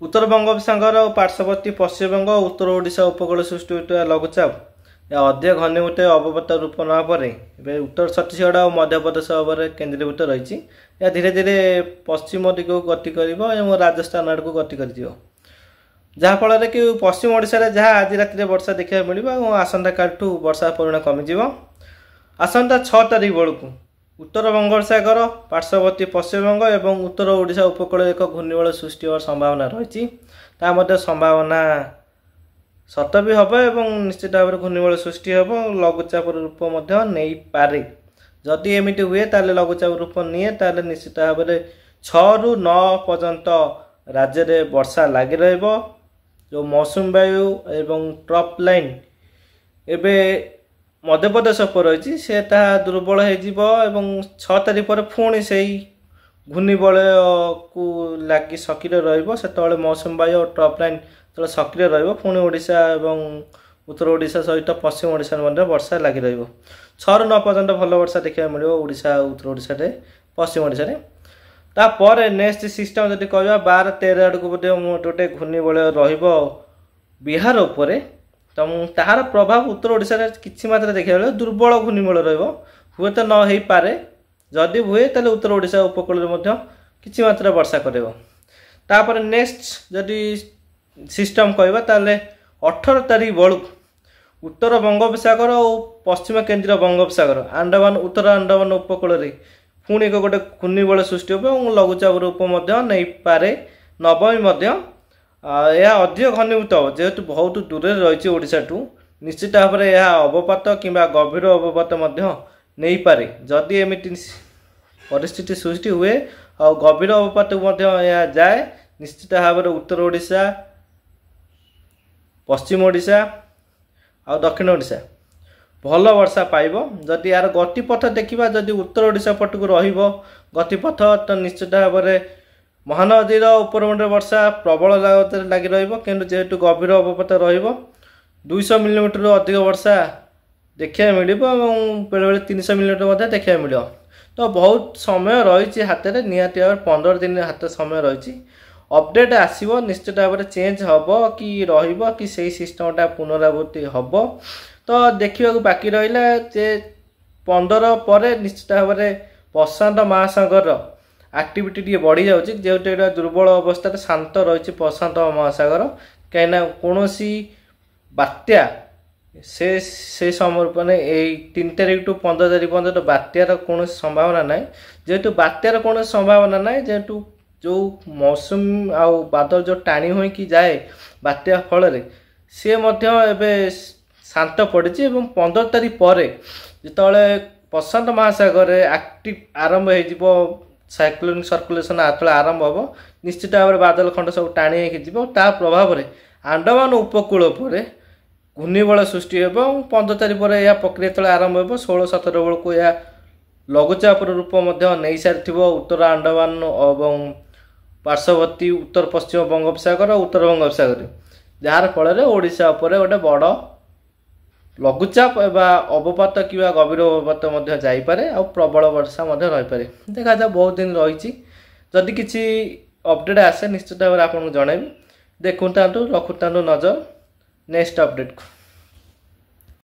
उत्तर बंगोपसागर और पार्श्ववर्ती पश्चिमबंग और उत्तर ओडिशा उपकूल सृष्टि होता लघुचाप या अधिक घनीभूत अवपात रूप ना उत्तर छत्तीसगढ़ और मध्यप्रदेश भाव केन्द्रीभूत रही या धीरे धीरे पश्चिम दिग को गति कर राजस्थान आड़ को गति कर जहाँफल कि पश्चिम ओडिशा जहाँ आज राति वर्षा देखा मिले आसंता काल वर्षा परिमाण कमिज आसंता 6 तारिख बेलू उत्तर बंगोपसागर पार्श्ववर्ती पश्चिमबंग एवं उत्तर ओडिशा उपकूल एक घूर्णिबल सृष्टि होवार संभावना रही संभावना सत भी हम एवं निश्चित भाव में घूर्णिबल सृष्टि हम लघुचाप रूप नहीं पारे जदि एमती हुए ताले लघुचाप रूप निए ताले निश्चित भाव में 6 ରୁ 9 पर्यंत राज्य में वर्षा लगी रहिबो जो मौसुमी वायु एवं ट्रप लाइन एबे मध्यप्रदेश पर रही से दुर्बल हो 6 तारिख पर पुणी से घूर्णिबल को लगी सक्रिय रही मौसुमी वायु और ट्रप लाइन तो सक्रिय रुणी ओडिशा और उत्तर ओडिशा सहित पश्चिम ओडिशा वर्षा लगी रही 6 ରୁ 9 पर्यंत भल वर्षा देखा मिले ओडिशा उत्तर ओडिशा पश्चिम ओडिशा तापर नेक्स्ट सिस्टम जब कह 12-13 आड़ को गोटे घूर्णिबल बिहार उपर तो तार प्रभाव उत्तर ओडिशा किसी मात्रा देखा दुर्बल घूर्णिबल रुए तो न हो पारे जदि हुए तो उत्तर ओडिशा उपकूल किसी मात्रा वर्षा कर नेक्स्ट जदि सिस्टम कहवा 18 तारिख बेलू उत्तर बंगोपसागर और पश्चिम केन्द्रीय बंगोपसागर अंडमान उत्तर अंडमान उपकूल पुणी एक गोटे घूर्णिबल सृष्टि हो लघुचाप रूप नहीं पारे नवमी यह अधिक घनीभूत हम जेहेतु बहुत दूर रही ओडिशा टू निश्चित भाव में यह अवपात कि गभीर अवपात नहीं पारे जदि एमती परिस्थिति सृष्टि हुए और गभीर अवपात यह जाए निश्चित भाव में उत्तर ओडिशा पश्चिम ओडिशा और दक्षिण ओडिशा भल वर्षा पाइब जदि यार गतिपथ देखा जदि उत्तर ओडिशा पटक रतिपथ तो निश्चित भाव में महानदीर उपरमुंड वर्षा प्रबल लगी जेहेतु गभीर अवपात र200 मिलीमीटर अधिक वर्षा देखा मिले बेले बेले 300 मिलीमीटर देखा मिले तो बहुत समय रही हाथ में निहाती भाव 15 दिन हाथ समय रही अपडेट आसो निश्चित भाव में चेंज हम कि रही सिस्टमटा पुनरावृत्ति हम तो देखा बाकी रहा जे 15 पर निश्चित भाव में प्रशांत महासागर एक्टिविटी टी बढ़ी जाऊँगी जेहेतु यहाँ दुर्बल अवस्था शांत रही प्रशांत महासागर कहीं कौन बात्या से समय मैंने 3 तारिख टू 15 तारिख पर्यटन बात्यार कौन संभावना ना जेहेतु बात्यार कौन संभावना ना जेहेतु जो मौसम आउ बादल जो टाणी हो जाए बात्या फल सी शांत पड़ी 15 तारिख पर जिते प्रशांत महासागर एक्टिव आरंभ हो साइक्लोनिक सर्कुलेशन आरंभ हम निश्चित भाव में बादल खंड सब टाणी होता प्रभाव में अंडमान उपकूल घूर्णिबल सृष्टि हो 15 तारिख पर यह प्रक्रिया तले आरंभ हो 16-17 बेलू यह लघुचाप रूप नहीं सारी उत्तर अंडमान और पार्श्ववर्ती उत्तर पश्चिम बंगोपसागर और उत्तर बंगोपसागर जार फल ओडिशा उपर गोटे बड़ लघुचाप एवं अवपात कि गभीर अवपात जापे आ प्रबल वर्षा रही देखा जाए बहुत दिन रही जदि किसी अपडेट आसे निश्चित भाव में आपको जनइबी देखुता रखुता नजर नेक्स्ट अपडेट को।